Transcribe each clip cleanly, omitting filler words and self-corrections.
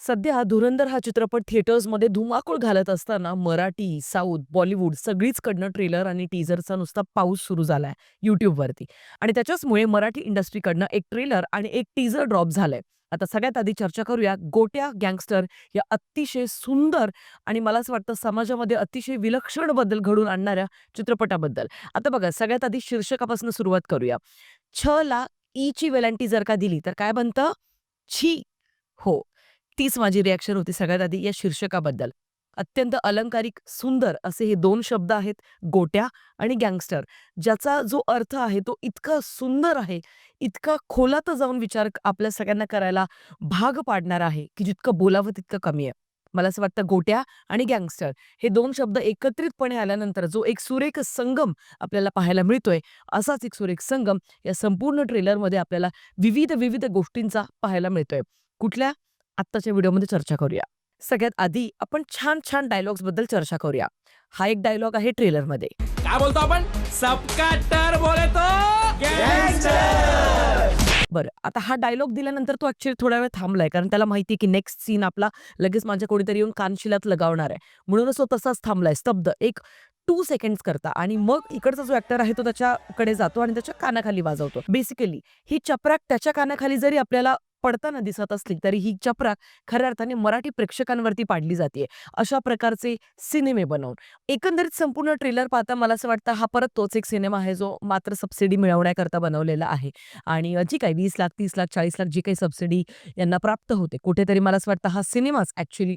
सध्या धुरंधर हा चित्रपट थिएटर्समध्ये धुमाकूळ घालत असताना मराठी, साऊथ, बॉलिवूड सगळीचकडनं ट्रेलर आणि टीझरचा नुसता पाऊस सुरू झालाय YouTubeवरती. आणि त्याच्याचमुळे मराठी इंडस्ट्रीकडनं एक ट्रेलर आणि एक टीझर ड्रॉप झालंय. आता सगळ्यात आधी चर्चा करूया गोट्या गँगस्टर या अतिशय सुंदर आणि मला असं वाटतं समाजामध्ये अतिशय विलक्षण बदल घडवून आणणाऱ्या चित्रपटाबद्दल. आता बघा सगळ्यात आधी शीर्षकापासून सुरुवात करूया. छ ला ईची वेलांटी जर का दिली तर काय बनतं? छी. हो. तीच माझी रिएक्शन होती सगळ्यात आधी या शीर्षकाबद्दल. अत्यंत अलंकारिक, सुंदर असे हे 2 शब्द आहेत, गोट्या आणि गँगस्टर. ज्याचा जो अर्थ आहे तो इतका सुंदर आहे, इतका खोलात जाऊन विचार आपल्या सगळ्यांना करायला भाग पाडणारा आहे, की जितकं बोलावं तितकं कमी आहे. मला असं वाटतं गोट्या आणि गँगस्टर हे 2 शब्द एकत्रितपणे आल्यानंतर जो एक सुरेख संगम आपल्याला पाहायला मिळतोय, असाच एक सुरेख संगम या संपूर्ण ट्रेलरमध्ये आपल्याला विविध, विविध गोष्टींचा पाहायला मिळतोय. कुठल्या? आत्ताच्या व्हिडिओमध्ये चर्चा करूया. सगळ्यात आधी आपण छान-छान डायलॉग्सबद्दल चर्चा करूया. हा एक डायलॉग आहे ट्रेलरमध्ये. काय बोलतो आपण सबका टर बोले तो गँगस्टर. बरं, आता हा डायलॉग दिल्यानंतर तो ॲक्चुअली थोडा वेळ थांबलाय, कारण त्याला माहिती आहे की नेक्स्ट सीन आपला लगेच माझ्या कोणीतरी येऊन कानशिलात लगावणार आहे. म्हणूनच तो तसाच थांबलाय स्तब्ध एक 2 सेकंड्स करता आणि मग इकडचा जो ॲक्टर आहे तो त्याच्याकडे जातो आणि त्याच्या कानाखाली वाजवतो. बेसिकली ही चपराक त्याच्या कानाखाली जरी आपल्याला पडताना दिसत असली, तरी ही चपराक खऱ्या अर्थाने मराठी प्रेक्षकांवरती पाडली जातीये. अशा प्रकारचे सिनेमे बनवून. एकंदरीत संपूर्ण ट्रेलर पाहता मला असं वाटतं हा परत तोच एक सिनेमा आहे जो मात्र सबसिडी मिळवण्याकरता बनवलेला आहे. आणि जी काही 20,00,000, 30,00,000, 40,00,000 जी काही सबसिडी यांना प्राप्त होते, कुठेतरी मला असं वाटतं हा सिनेमाच ॲक्चुअली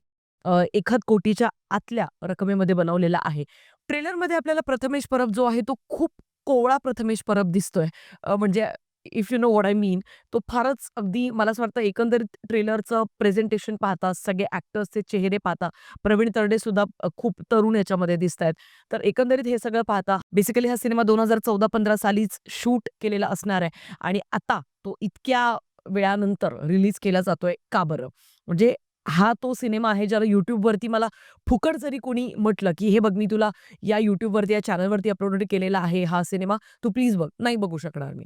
1,00,00,000,000 आतल्या रकमेमध्ये बनवलेला आहे. ट्रेलरमध्ये आपल्याला प्रथमेश परब जो आहे तो खूप कोवळा प्रथमेश परब दिसतोय. म्हणजे if you know what I mean तो फारच अगदी मला असं वाटतं एकंदरीत ट्रेलरचं प्रेझेंटेशन पाहता, सगळे ॲक्टर्सचे चेहरे पाहता, प्रवीण तरडे सुद्धा खूप तरुण याच्यामध्ये दिसतायत. तर एकंदरीत हे सगळं पाहता बेसिकली हा सिनेमा 2014-15 सालीच शूट केलेला असणार आहे आणि आता तो इतक्या वेळानंतर रिलीज केला जातोय. का बरं? म्हणजे हा तो सिनेमा आहे ज्याला YouTubeवरती मला फुकट जरी कोणी म्हटलं, की "हे बघ मी तुला या YouTubeवरती या चॅनलवरती अपलोड केलेला आहे हा सिनेमा, तू प्लीज बघ." नाही बघू शकणार मी.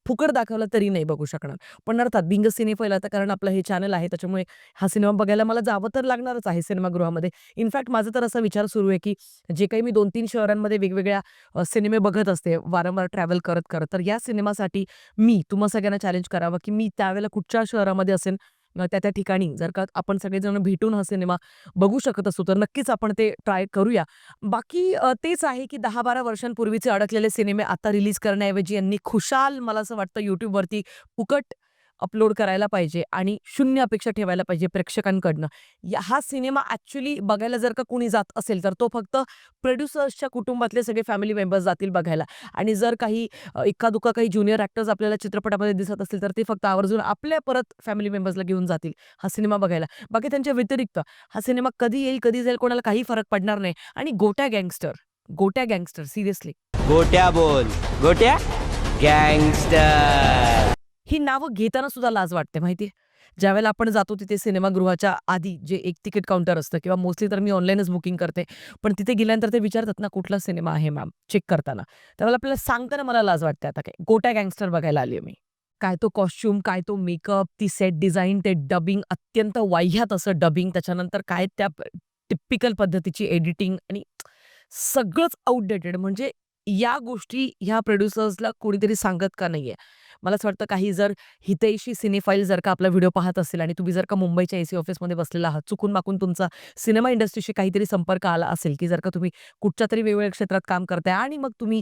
फुकट दाखवलं तरी नाही बघू शकणार. पण अर्थात बिंग अ सिनेफाईल आता कारण आपलं हे चॅनल आहे त्याच्यामुळे हा सिनेमा बघायला मला जावं तर लागणारच आहे सिनेमागृहामध्ये. इनफॅक्ट माझा तर असा विचार सुरू आहे, की जे काही मी 2-3 शहरांमध्ये वेगवेगळ्या सिनेमे बघत असते वारंवार ट्रॅव्हल करत. तर या सिनेमासाठी मी तुम्हा सगळ्यांना चॅलेंज करावं, की मी त्यावेळेला कुठच्या शहरामध्ये असेन त्या ठिकाणी जर का आपण सगळेजण भेटून हा सिनेमा बघू शकत असू, तर नक्कीच आपण ते ट्राय करूया. बाकी तेच आहे, की 10-12 वर्षांपूर्वीचे अडकलेले सिनेमे आता रिलीज करण्याऐवजी यांनी खुशाल मला असं वाटतं YouTubeवरती फुकट अपलोड करायला पाहिजे आणि शून्य अपेक्षा ठेवायला पाहिजे प्रेक्षकांकडनं. हा सिनेमा ॲक्चुअली बघायला जर का कोणी जात असेल, तर तो फक्त प्रोड्युसर्सच्या कुटुंबातले सगळे फॅमिली मेंबर्स जातील बघायला आणि जर काही इक्का-दुक्का काही ज्युनियर ॲक्टर्स आपल्याला चित्रपटामध्ये दिसत असतील, तर ते फक्त आवर्जून आपल्या परत फॅमिली मेंबर्सला घेऊन जातील हा सिनेमा बघायला. बाकी त्यांच्या व्यतिरिक्त हा सिनेमा कधी येईल, कधी जाईल कोणाला काही फरक पडणार नाही आणि गोट्या गँगस्टर सिरियसली. गोट्या बोल गोट्या गँगस्टर. ही नावं घेताना सुद्धा लाज वाटते माहिती ज्यावेळेला आपण जातो तिथे सिनेमागृहाच्या आधी जे एक तिकीट काउंटर असतं किंवा मोस्टली तर मी ऑनलाईनच बुकिंग करते. पण तिथे गेल्यानंतर ते विचारतात ना, "कुठला सिनेमा आहे मॅम?" चेक करताना. त्यावेळेला आपल्याला सांगताना मला लाज वाटते आता काय. गोट्या गँगस्टर बघायला आली मी. काय तो कॉस्ट्यूम, काय तो मेकअप, ती सेट डिझाइन, ते डबिंग अत्यंत वाह्यात असं डबिंग. त्याच्यानंतर काय त्या टिपिकल पद्धतीची एडिटिंग आणि सगळंच आउटडेटेड. म्हणजे या गोष्टी ह्या प्रोड्युसर्सला कोणीतरी सांगत का नाहीये? मला असं वाटतं काही जर हितैषी सिनेफाईल जर का आपला व्हिडिओ पाहत असेल आणि तुम्ही जर का मुंबईच्या एसी ऑफिसमध्ये बसलेला आहात, चुकून-माकून तुमचा सिनेमा इंडस्ट्रीशी काहीतरी संपर्क आला असेल, की जर का तुम्ही कुठच्यातरी वेगवेगळ्या क्षेत्रात काम करताय आणि मग तुम्ही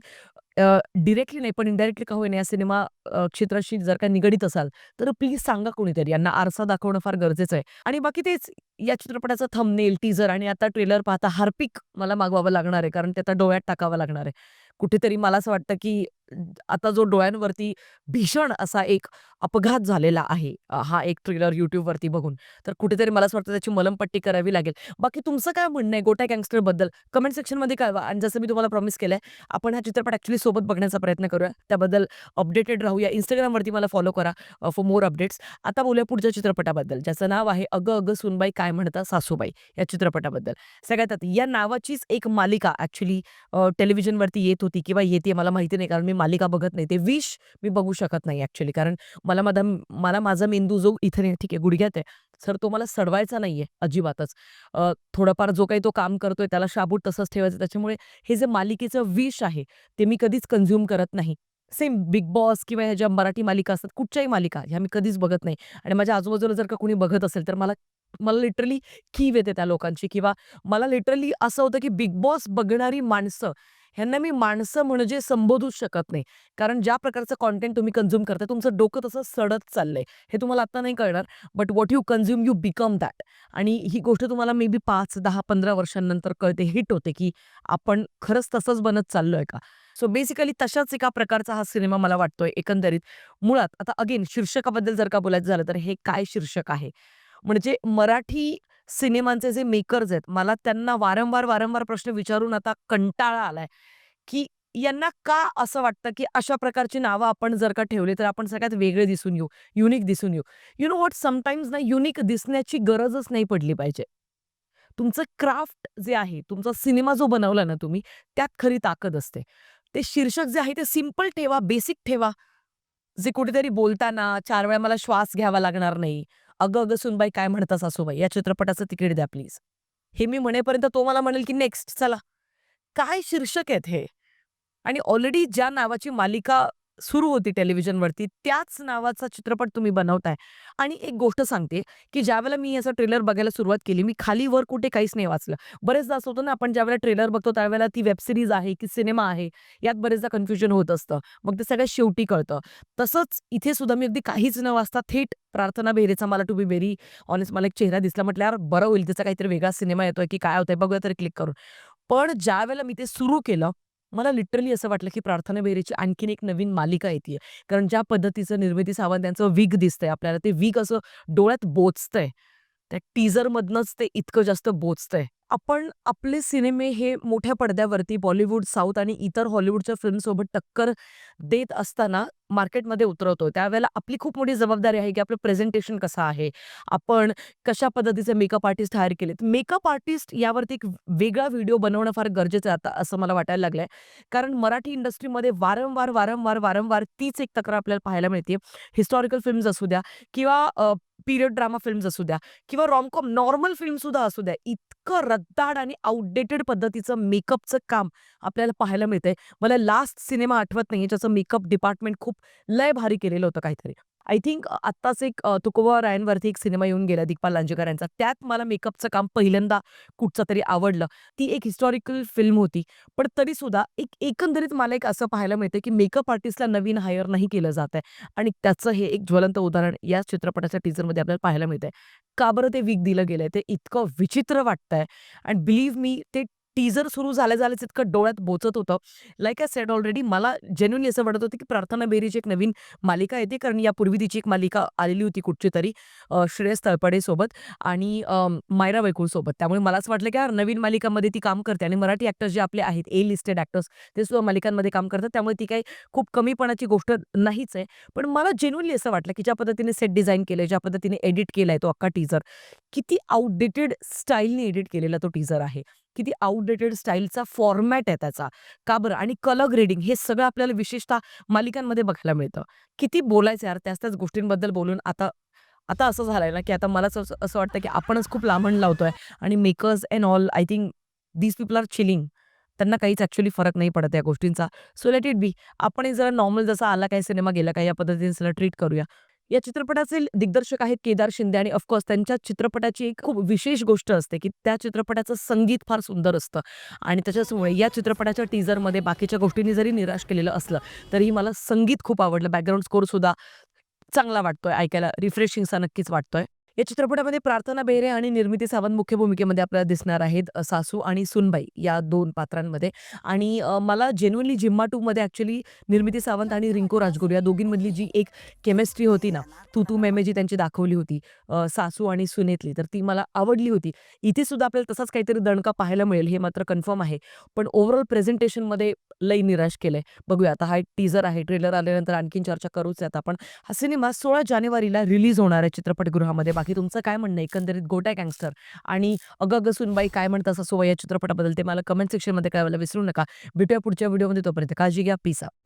डायरेक्टली नाही पण इनडायरेक्टली का होईना या सिनेमा क्षेत्राशी जर का निगडीत असाल, तर प्लीज सांगा कोणीतरी. यांना आरसा दाखवणं फार गरजेचं आहे. आणि बाकी तेच या चित्रपटाचं थंबनेल, टीझर आणि आता ट्रेलर पाहता हार्पिक मला मागवावं लागणार आहे, कारण ते आता डोळ्यात टाकावं लागणार आहे. कुठेतरी मला असं वाटतं, की आता जो डोळ्यांवरती भीषण असा एक अपघात झालेला आहे, हा एक ट्रेलर YouTubeवरती बघून. तर कुठेतरी मला असं वाटतं त्याची मलमपट्टी करावी लागेल. बाकी तुमचं काय म्हणणं आहे गोट्या गँगस्टरबद्दल? कमेंट सेक्शनमध्ये कळवा आणि जसं मी तुम्हाला प्रॉमिस केलंय, आपण हा चित्रपट ॲक्चुअली सोबत बघण्याचा प्रयत्न करूया. त्याबद्दल अपडेटेड राहूया. Instagramवरती मला फॉलो करा फॉर मोर अपडेट्स. आता बोलूया पुढच्या चित्रपटाबद्दल, ज्याचं नाव आहे "अगं अगं सूनबाई काय म्हणता सासूबाई" या चित्रपटाबद्दल. सगळ्यात आधी या नावाचीच एक मालिका ॲक्चुअली टेलिव्हिजनवरती येत होती किंवा येतेय मला माहिती नाही, कारण मी मालिका बघत नाही. ते विश मी बघू शकत नाही ॲक्चुअली. कारण मला माझा मेंदू जो इथे नाही ठीक आहे गुडघ्यात आहे. सर तो मला सडवायचा नाहीये अजिबातच. थोडंफार जो काही तो काम करतोय त्याला शाबूत तसंच ठेवायचं. त्याच्यामुळे हे जे मालिकेचं विष आहे, ते मी कधीच कन्झ्युम करत नाही. सेम बिग बॉस किंवा ह्या ज्या मराठी मालिका असतात, कुठच्याही मालिका ह्या मी कधीच बघत नाही. आणि माझ्या आजूबाजूला जर का कोणी बघत असेल, तर मला मला लिटरली कीव येते त्या लोकांची किंवा मला लिटरली असं होतं, की बिग बॉस बघणारी माणसं, ह्यांना मी माणसं म्हणजे संबोधूच शकत नाही. कारण ज्या प्रकारचं कंटेंट तुम्ही कन्झ्युम करताय, तुमचं डोकं तसं सडत चाललंय. हे तुम्हाला आता नाही कळणार, but what you consume you become that. आणि ही गोष्ट तुम्हाला मे बी 5, 10, 15 वर्षांनंतर कळते, हिट होते, की आपण खरंच तसंच बनत चाललोय का? सो बेसिकली तशाच एका प्रकारचा हा सिनेमा मला वाटतोय एकंदरीत. मुळात आता अगेन शीर्षकाबद्दल जर का बोलायचं झालं, तर हे काय शीर्षक आहे? म्हणजे मराठी सिनेमांचे जे मेकर्स आहेत, मला त्यांना वारंवार प्रश्न विचारून आता कंटाळा आलाय, की यांना का असं वाटतं, की अशा प्रकारची नावं आपण जर का ठेवली, तर आपण सगळ्यात वेगळे दिसून येऊ, युनिक दिसून येऊ. यू नो व्हॉट समटाईम्स ना युनिक दिसण्याची गरजच नाही पडली पाहिजे. तुमचं क्राफ्ट जे आहे, तुमचा सिनेमा जो बनवला ना तुम्ही, त्यात खरी ताकद असते. ते शीर्षक जे आहे ते सिंपल ठेवा, बेसिक ठेवा. जे कुठेतरी बोलताना 4 वेळा मला श्वास घ्यावा लागणार नाही. "अगं, अगं सूनबाई काय म्हणता सासूबाई, या चित्रपटाचं तिकीट द्या प्लीज." हे मी म्हणेपर्यंत तो मला म्हणेल, की नेक्स्ट चला. काय शीर्षक आहेत हे? आणि ऑलरेडी ज्या नावाची मालिका सुरू होती टेलिव्हिजनवरती, त्याच नावाचा चित्रपट तुम्ही बनवताय. आणि एक गोष्ट सांगते, की ज्यावेळेला मी याचा ट्रेलर बघायला सुरुवात केली, मी खाली-वर कुठे काहीच नाही वाचलं. बरेचदा असं होतं ना, आपण ज्यावेळेला ट्रेलर बघतो त्यावेळेला ती वेब सीरीज आहे की सिनेमा आहे, यात बरेचदा कन्फ्युजन होत असतं. मग ते सगळ्यात शेवटी कळतं. तसंच इथे सुद्धा मी अगदी काहीच न वाचता थेट प्रार्थना बेहरेचा मला टू बी व्हेरी ऑनेस्ट मला एक चेहरा दिसला. म्हटलं, "यार बरं होईल, तिचा काहीतरी वेगळा सिनेमा येतोय की काय होतंय, बघूया तरी क्लिक करून." पण ज्यावेळेला मी ते सुरू केलं, मला लिटरली असं वाटलं, की प्रार्थना बेहरेची आणखीन एक नवीन मालिका येतीये. कारण ज्या पद्धतीचं निर्मिती सावंत यांचं विग दिसतंय आपल्याला, ते विग असं डोळ्यात बोचतंय. त्या टीझरमधनंच ते इतकं जास्त बोचतंय. आपण आपले सिनेमे हे मोठ्या पडद्यावरती बॉलिवूड, साऊथ आणि इतर हॉलिवूडच्या फिल्मसोबत टक्कर देत असताना मार्केटमध्ये उतरवतो. त्यावेळेला आपली खूप मोठी जबाबदारी आहे, की आपलं प्रेझेंटेशन कसं आहे? आपण कशा पद्धतीचे मेकअप आर्टिस्ट हायर केलेत? मेकअप आर्टिस्ट यावरती एक वेगळा व्हिडिओ बनवणं फार गरजेचं आहे आता, असं मला वाटायला लागलंय. कारण मराठी इंडस्ट्रीमध्ये वारंवार तीच एक तक्रार आपल्याला पाहायला मिळते. हिस्टॉरिकल फिल्म्स असू द्या किंवा पिरियड ड्रामा फिल्म्स असू द्या किंवा रॉमकॉम नॉर्मल फिल्मसुद्धा असू द्या. इतकं रद्दाड आणि आउटडेटेड पद्धतीचं मेकअपचं काम आपल्याला पाहायला मिळतंय. मला लास्ट सिनेमा आठवत नाहीये, ज्याचं मेकअप डिपार्टमेंट खूप लय भारी केलेलं होतं काहीतरी. आय थिंक आत्ताच एक तुकोबा रायनवरती एक सिनेमा येऊन गेला दिग्पाल लांजेकर यांचा. त्यात मला मेकअपचं काम पहिल्यांदा कुठचं तरी आवडलं. ती एक हिस्टॉरिकल फिल्म होती. पण तरीसुद्धा एकंदरीत मला एक असं पाहायला मिळतं, की मेकअप आर्टिस्टला नवीन हायर नाही केलं जात आहे आणि त्याचं हे एक ज्वलंत उदाहरण या चित्रपटाच्या टीझरमध्ये आपल्याला पाहायला मिळतंय. का बरं ते विग दिलं गेलंय? ते इतकं विचित्र वाटतंय अँड बिलीव्ह मी ते टीझर सुरू झाल्याच इतकं डोळ्यात बोचत होतं. लाइक आय सेड ऑलरेडी मला जेन्युइनली असं वाटत होतं, की प्रार्थना बेहरेची एक नवीन मालिका येते. कारण यापूर्वी तिची एक मालिका आलेली होती कुठचीतरी श्रेयस तळपडेसोबत आणि मायरा वैकुळसोबत. त्यामुळे मला असं वाटलं, की यार नवीन मालिकामध्ये ती काम करते आणि मराठी ॲक्टर्स जे आपले आहेत, ए लिस्टेड ॲक्टर्स ते सुद्धा मालिकांमध्ये काम करतात. त्यामुळे ती काही खूप कमीपणाची गोष्ट नाहीच आहे. पण मला जेन्युइनली असं वाटलं, की ज्या पद्धतीने सेट डिझाइन केलंय, ज्या पद्धतीने एडिट केलाय तो अख्खा टीझर, किती आउटडेटेड स्टाईलने एडिट केलेला तो टीझर आहे. किती आउटडेटेड स्टाईलचा फॉर्मॅट आहे त्याचा. का बरं? आणि कलर ग्रेडिंग हे सगळं आपल्याला विशेषतः मालिकांमध्ये बघायला मिळतं. किती बोलायचं यार त्याच गोष्टींबद्दल बोलून आता आता असं झालंय ना, की आता मलाच असं असं वाटतं, की आपणच खूप लांबण लावतोय आणि makers and all I think these people are chilling. त्यांना काहीच ॲक्चुअली फरक नाही पडत या गोष्टींचा. So let it be. आपणही जरा नॉर्मल जसा आला काही सिनेमा गेला काही या पद्धतीने त्याला ट्रीट करूया. या चित्रपटाचे दिग्दर्शक आहेत केदार शिंदे आणि ऑफकोर्स त्यांच्या चित्रपटाची एक खूप विशेष गोष्ट असते, की त्या चित्रपटाचं संगीत फार सुंदर असतं आणि त्याच्यामुळे या चित्रपटाच्या टीझरमध्ये बाकीच्या गोष्टींनी जरी निराश केलेलं असलं, तरीही मला संगीत खूप आवडलं. बॅकग्राऊंड स्कोरसुद्धा चांगला वाटतोय ऐकायला, रिफ्रेशिंगचा नक्कीच वाटतोय. या चित्रपटामध्ये प्रार्थना बेहरे आणि निर्मिती सावंत मुख्य भूमिकेमध्ये आपल्याला दिसणार आहेत. सासू आणि सूनबाई या 2 पात्रांमध्ये आणि मला जेन्युइनली झिम्मा 2 मध्ये ॲक्चुअली निर्मिती सावंत आणि रिंकू राजगुरू या दोघींमधली जी एक केमिस्ट्री होती ना, तू तू मैं मैं जी त्यांची दाखवली होती सासू आणि सुनेतली, तर ती मला आवडली होती. इथे सुद्धा आपल्याला तसाच काहीतरी दणका पाहायला मिळेल हे मात्र कन्फर्म आहे. पण ओव्हरऑल प्रेझेंटेशनमध्ये लई निराश केलंय. बघूया आता हा एक टीझर आहे. ट्रेलर आल्यानंतर आणखीन चर्चा करूच यात आपण. हा सिनेमा 16 जानेवारीला रिलीज होणार आहे चित्रपटगृहामध्ये. बाकी तुमचं काय म्हणणं आहे एकंदरीत गोट्या गँगस्टर आणि अगं अगं सूनबाई काय म्हणतात सासूबाई या चित्रपटाबद्दल ते मला कमेंट सेक्शनमध्ये कळवायला विसरू नका. भेटूया पुढच्या व्हिडिओमध्ये. तोपर्यंत काळजी घ्या. Peace out.